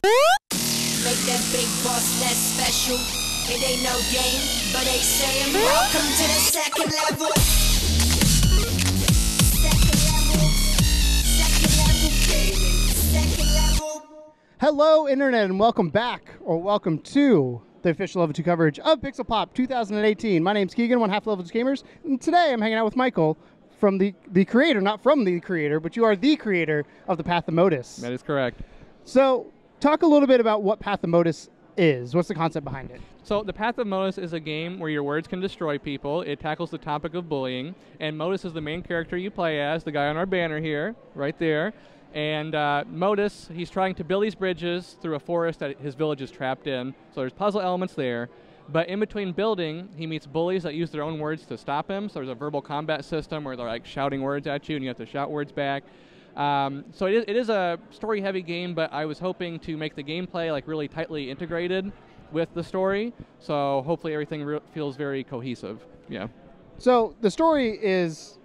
Make that big boss less special. It ain't no game, but they saying welcome to the second level. Second level gaming. Second level. Hello, Internet, and welcome back, or welcome to the official Level 2 coverage of Pixelpop 2018. My name's Keegan, one half Level 2 Gamers, and today I'm hanging out with Michael from the creator, not from the creator, but you are the creator of the Path of Motus. That is correct. So, talk a little bit about what Path of Motus is. What's the concept behind it? So the Path of Motus is a game where your words can destroy people. It tackles the topic of bullying, and Motus is the main character you play as, the guy on our banner here, right there. And Motus, he's trying to build these bridges through a forest that his village is trapped in. So there's puzzle elements there. But in between building, he meets bullies that use their own words to stop him. So there's a verbal combat system where they're like shouting words at you, and you have to shout words back. So it is a story-heavy game, but I was hoping to make the gameplay like really tightly integrated with the story. So hopefully everything feels very cohesive. Yeah. So the story is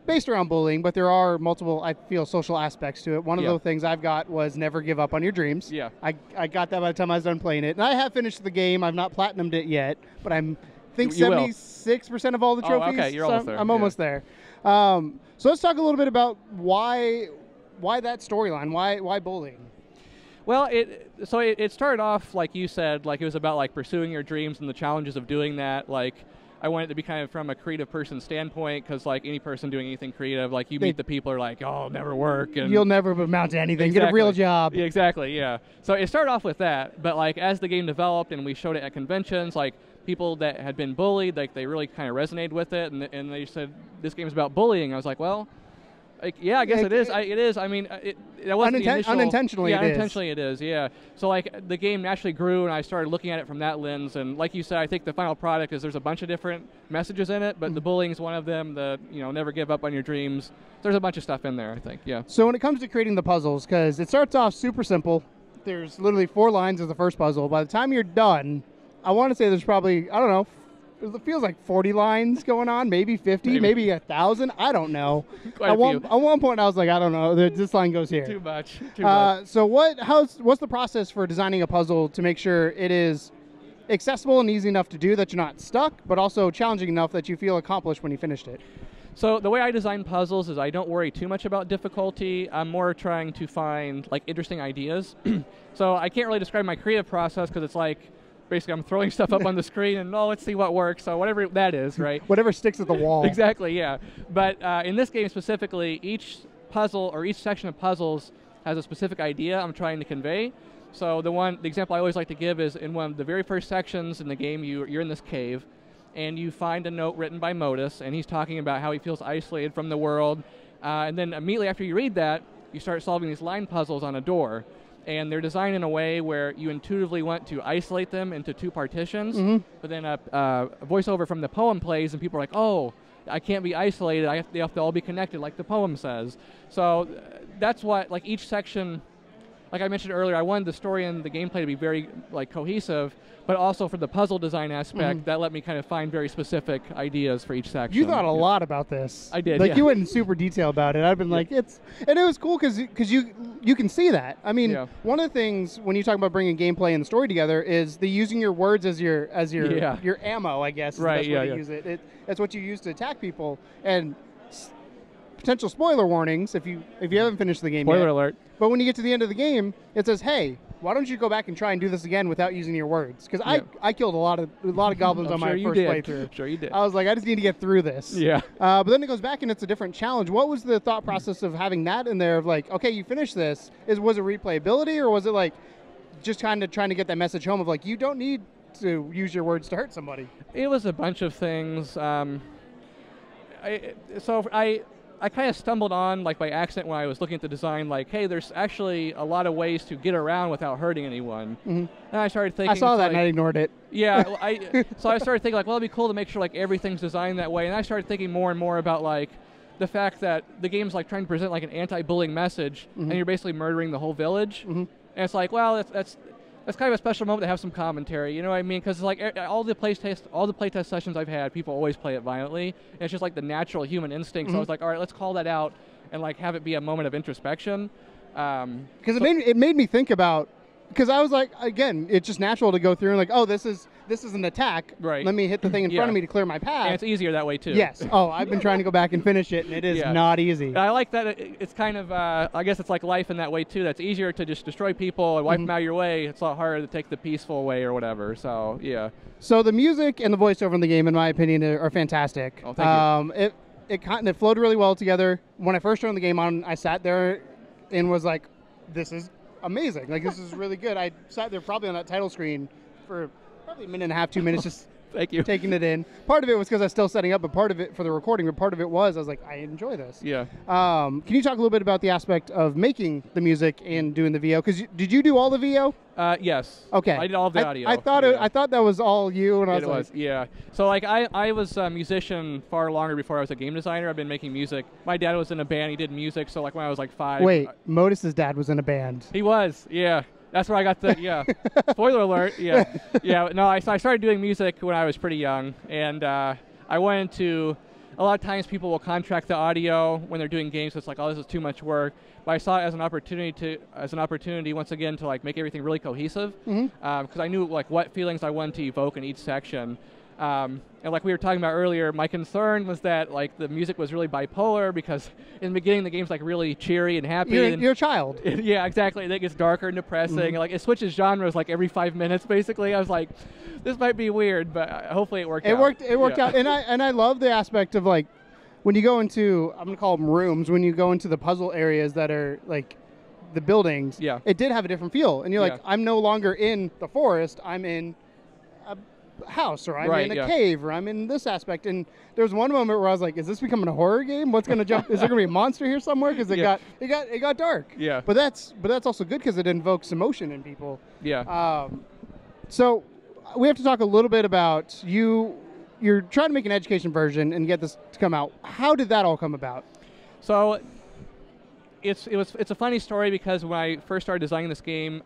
based around bullying, but there are multiple, I feel, social aspects to it. One of the things I've got was never give up on your dreams. Yeah. I got that by the time I was done playing it. And I have finished the game. I've not platinumed it yet, but I think 76% of all the trophies. Oh, okay, you're almost there. I'm almost there. So let's talk a little bit about why that storyline, why bullying? Well, it started off, like you said, like it was about like pursuing your dreams and the challenges of doing that. Like I wanted it to be kind of from a creative person standpoint, because like any person doing anything creative, like you meet the people who are like, oh, it'll never work. And you'll never amount to anything. Exactly. Get a real job. Yeah, exactly, yeah. So it started off with that, but like as the game developed and we showed it at conventions, like people that had been bullied, like they really kind of resonated with it, and they said, this game's about bullying. I was like, well, like, yeah, I guess it is. It is. I mean, it wasn't the initial, unintentionally. Yeah, it unintentionally it is. Yeah. So like the game naturally grew, and I started looking at it from that lens. And like you said, I think the final product is there's a bunch of different messages in it, but the bullying is one of them. The never give up on your dreams. There's a bunch of stuff in there, I think. Yeah. So when it comes to creating the puzzles, because it starts off super simple, there's literally 4 lines of the first puzzle. By the time you're done, I want to say there's probably, I don't know, it feels like 40 lines going on, maybe 50, maybe 1,000. I don't know. At one point, I was like, I don't know. This line goes here. Too much. Too much. So what's the process for designing a puzzle to make sure it is accessible and easy enough to do that you're not stuck, but also challenging enough that you feel accomplished when you finished it? So the way I design puzzles is I don't worry too much about difficulty. I'm more trying to find like interesting ideas. So I can't really describe my creative process because it's like, basically, I'm throwing stuff up on the screen and, let's see what works. So whatever that is, right? Whatever sticks at the wall. Exactly, yeah. But in this game specifically, each puzzle or each section of puzzles has a specific idea I'm trying to convey. So the example I always like to give is in one of the very first sections in the game, you're in this cave, and you find a note written by Motus, and he's talking about how he feels isolated from the world. And then immediately after you read that, you start solving these line puzzles on a door. And they're designed in a way where you intuitively want to isolate them into 2 partitions, but then a voiceover from the poem plays, and people are like, oh, I can't be isolated. They have to all be connected, like the poem says. So that's what, like each section, like I mentioned earlier, I wanted the story and the gameplay to be very like cohesive, but also for the puzzle design aspect, that let me kind of find very specific ideas for each section. You thought a lot about this. I did. Like you went in super detail about it. I've been like, and it was cool because you can see that. I mean, one of the things when you talk about bringing gameplay and the story together is the using your words as your ammo. I guess is the best way to use it. That's what you use to attack people. And potential spoiler warnings if you haven't finished the game yet. Spoiler alert. But when you get to the end of the game, it says, "Hey, why don't you go back and try and do this again without using your words?" Because I killed a lot of goblins on my first playthrough. Sure you did. I was like, I just need to get through this. Yeah. But then it goes back and it's a different challenge. What was the thought process of having that in there? Of like, okay, you finished this. Was it replayability, or was it like just kind of trying to get that message home of like you don't need to use your words to hurt somebody? It was a bunch of things. I kind of stumbled on, like by accident when I was looking at the design, like, hey, there's actually a lot of ways to get around without hurting anyone. And I started thinking... I saw that and I ignored it. Yeah, so I started thinking, like, well, it'd be cool to make sure, like, everything's designed that way. And I started thinking more and more about, like, the fact that the game's, like, trying to present, like, an anti-bullying message, and you're basically murdering the whole village. And it's like, well, that's kind of a special moment to have some commentary, you know what I mean? Because like all the playtest sessions I've had, people always play it violently. And it's just like the natural human instinct. So I was like, all right, let's call that out and like have it be a moment of introspection. Because it made me think about because I was like, again, it's just natural to go through and like, oh, this is an attack. Right. Let me hit the thing in front of me to clear my path. And it's easier that way too. Yes. Oh, I've been trying to go back and finish it, and it is not easy. I like that. It's kind of, I guess it's like life in that way too. That's easier to just destroy people and wipe them out of your way. It's a lot harder to take the peaceful way or whatever. So yeah. So the music and the voiceover in the game, in my opinion, are fantastic. Oh, thank you. It flowed really well together. When I first turned the game on, I sat there and was like, this is amazing. Like, this is really good. I sat there probably on that title screen for probably a minute and a half, 2 minutes, just thank you. Taking it in. Part of it was because I was still setting up, but part of it for the recording, but part of it was I was like, I enjoy this. Yeah. Can you talk a little bit about the aspect of making the music and doing the VO? Because did you do all the VO? Yes. Okay. I did all the audio. I thought that was all you, and I was like, yeah. So like I was a musician far longer before I was a game designer. I've been making music. My dad was in a band. He did music. So like when I was like 5. Wait, Motus's dad was in a band. He was. Yeah. That's where I got the Spoiler alert. Yeah. Yeah. No, I started doing music when I was pretty young, and I went into. A lot of times people will contract the audio when they're doing games. So it's like, oh, this is too much work. But I saw it as an opportunity once again to like make everything really cohesive. Because I knew like what feelings I wanted to evoke in each section. And like we were talking about earlier, my concern was that like the music was really bipolar because in the beginning the game's like really cheery and happy. You're a child. Yeah, exactly. And it gets darker and depressing. And like it switches genres like every 5 minutes basically. I was like, this might be weird, but hopefully it worked out. It worked out. And I love the aspect of like when you go into, I'm gonna call them rooms, when you go into the puzzle areas that are like the buildings. Yeah. It did have a different feel. And you're like, I'm no longer in the forest. I'm in a house, or I'm in a cave, or I'm in this aspect. And there was one moment where I was like, is this becoming a horror game? What's going to jump? Is there going to be a monster here somewhere? Because it got dark. Yeah. But that's also good because it invokes emotion in people. Yeah. So we have to talk a little bit about you're trying to make an education version and get this to come out. How did that all come about? So it's a funny story because when I first started designing this game,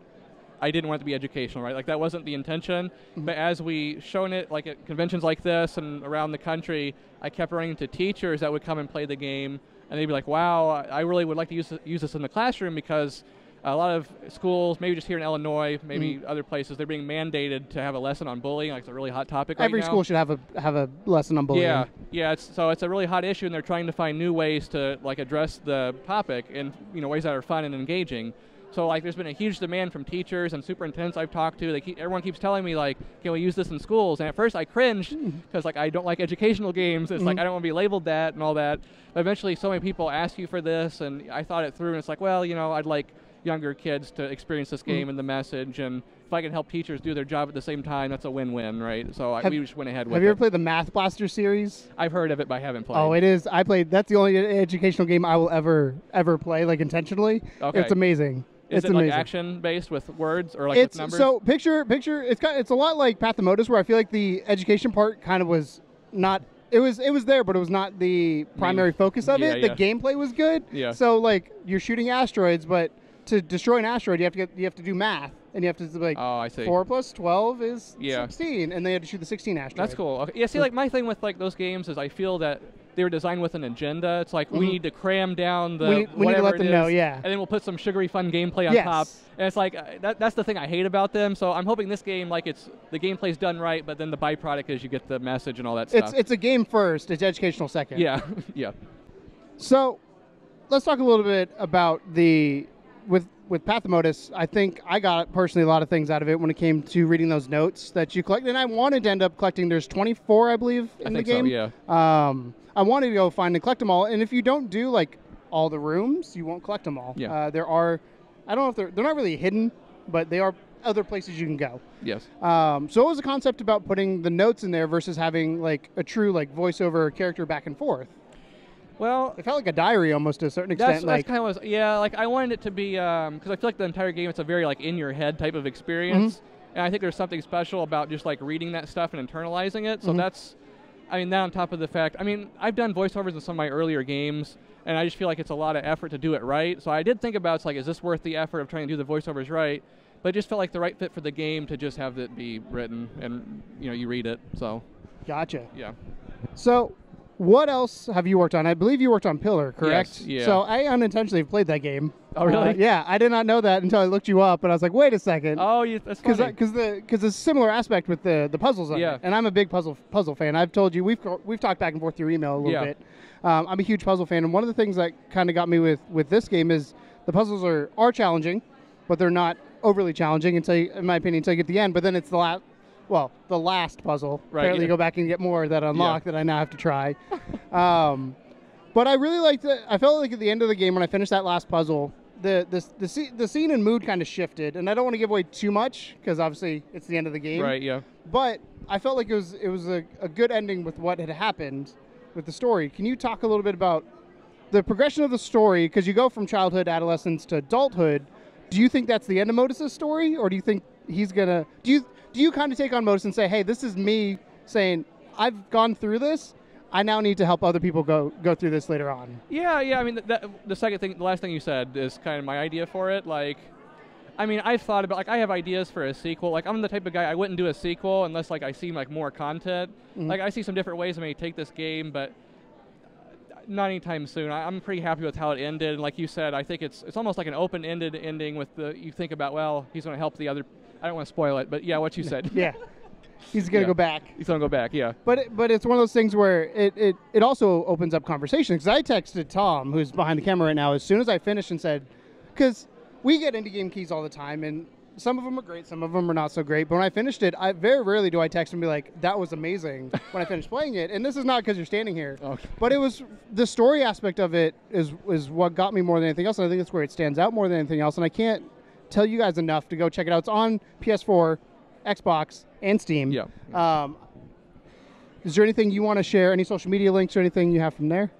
I didn't want it to be educational, right? Like that wasn't the intention. But as we shown it, like at conventions like this and around the country, I kept running into teachers that would come and play the game, and they'd be like, "Wow, I really would like to use this in the classroom because a lot of schools, maybe just here in Illinois, maybe other places, they're being mandated to have a lesson on bullying. Like it's a really hot topic right now. Every school should have a lesson on bullying. Yeah. So it's a really hot issue, and they're trying to find new ways to like address the topic in ways that are fun and engaging. So like there's been a huge demand from teachers and superintendents I've talked to. Everyone keeps telling me like, can we use this in schools? And at first I cringed because like I don't like educational games. It's like I don't want to be labeled that and all that. But eventually so many people ask you for this, and I thought it through, and it's like, well, I'd like younger kids to experience this game and the message, and if I can help teachers do their job at the same time, that's a win-win, right? So we just went ahead with it. Have you ever played the Math Blaster series? I've heard of it, but I haven't played. Oh, it is. That's the only educational game I will ever play, like intentionally. Okay. It's amazing. Is it like action-based with words or like with numbers? So picture. It's a lot like Path of Motus, where I feel like the education part kind of was not. It was there, but it was not the primary focus of it. The gameplay was good. Yeah. So like you're shooting asteroids, but to destroy an asteroid, you have to do math, and you have to like. Oh, I see. 4 + 12 is 16, and they had to shoot the 16 asteroid. That's cool. Okay. Yeah. See, like my thing with like those games is I feel that they were designed with an agenda. It's like we need to cram down the we need to let them know, and then we'll put some sugary fun gameplay on top. And it's like that's the thing I hate about them. So I'm hoping this game, like the gameplay's done right, but then the byproduct is you get the message and all that stuff. It's a game first. It's educational second. Yeah. Yeah. So let's talk a little bit about with Path of Motus. I think I got personally a lot of things out of it when it came to reading those notes that you collect, and I wanted to end up collecting. There's 24, I believe, in the game. So, yeah. I wanted to go find and collect them all, and if you don't do like all the rooms, you won't collect them all. Yeah. There are, I don't know if they're not really hidden, but they are other places you can go. Yes. So what was the concept about putting the notes in there versus having like a true like voiceover character back and forth? Well, it felt like a diary almost to a certain extent. That's kind of like I wanted it to be because I feel like the entire game it's a very like in your head type of experience, and I think there's something special about just like reading that stuff and internalizing it. So that's, that on top of the fact, I've done voiceovers in some of my earlier games, and I just feel like it's a lot of effort to do it right. So I did think about, it's like, is this worth the effort of trying to do the voiceovers right? But it just felt like the right fit for the game to just have it be written and you read it. So. Gotcha. Yeah. So What else have you worked on? I believe you worked on Pillar, correct? Yes, yeah. So I unintentionally played that game. Oh, really? Yeah, I did not know that until I looked you up, and I was like, wait a second. Oh, that's funny. Because there's a similar aspect with the puzzles on it. And I'm a big puzzle fan. I've told you, we've talked back and forth through email a little bit. I'm a huge puzzle fan, and one of the things that kind of got me with this game is the puzzles are challenging, but they're not overly challenging until you, in my opinion, until you get to the end. But then it's the last puzzle. Right. Apparently, you go back and get more that unlock that I now have to try. But I really liked it. I felt like at the end of the game when I finished that last puzzle, the scene and mood kind of shifted, and I don't want to give away too much because obviously it's the end of the game. Right. Yeah. But I felt like it was a good ending with what had happened with the story. Can you talk a little bit about the progression of the story? Because you go from childhood, adolescence to adulthood. Do you think that's the end of Motus' story, or do you think he's gonna? Do you kind of take on Motus and say, hey, this is me saying I've gone through this. I now need to help other people go through this later on. Yeah. I mean, the last thing you said is kind of my idea for it. Like, I mean, I've thought about, like, I have ideas for a sequel. Like, I'm the type of guy, I wouldn't do a sequel unless, like, I see, like, more content. Like, I see some different ways I may take this game, but not anytime soon. I'm pretty happy with how it ended. And like you said, I think it's almost like an open-ended ending with you think about, well, he's going to help the other. I don't want to spoil it, but yeah, what you said. Yeah. He's going to go back. He's going to go back, yeah. But it's one of those things where it also opens up conversation. Because I texted Tom, who's behind the camera right now, as soon as I finished and said, because we get indie game keys all the time, and some of them are great, some of them are not so great. But when I finished it, very rarely do I text and be like, that was amazing when I finished playing it. And this is not because you're standing here. Okay. But it was the story aspect of it is what got me more than anything else. And I think that's where it stands out more than anything else. And I can't tell you guys enough to go check it out. It's on PS4, Xbox, and Steam. Yeah. Is there anything you want to share? Any social media links or anything you have from there?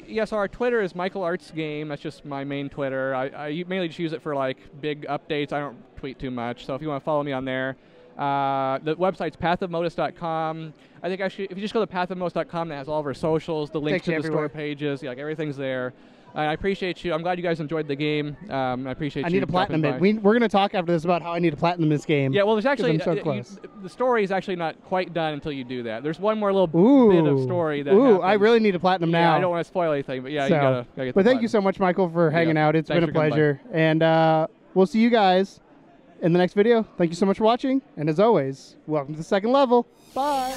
Yes, our Twitter is Michael Arts Game. That's just my main Twitter. I mainly just use it for like big updates. I don't tweet too much, so if you want to follow me on there. The website's pathofmotus.com. I think actually, if you just go to pathofmotus.com, that has all of our socials, the links to the store pages, like everything's there. I appreciate you. I'm glad you guys enjoyed the game. I appreciate you. I need to platinum it. We're going to talk after this about how I need to platinum this game. Yeah, well, there's actually so close. The story is actually not quite done until you do that. There's one more little bit of story that happens. I really need to platinum now. I don't want to spoil anything, but yeah, you gotta get. But thank you so much, Michael, for hanging out. It's been a pleasure, and we'll see you guys in the next video. Thank you so much for watching, and as always, welcome to the second level. Bye.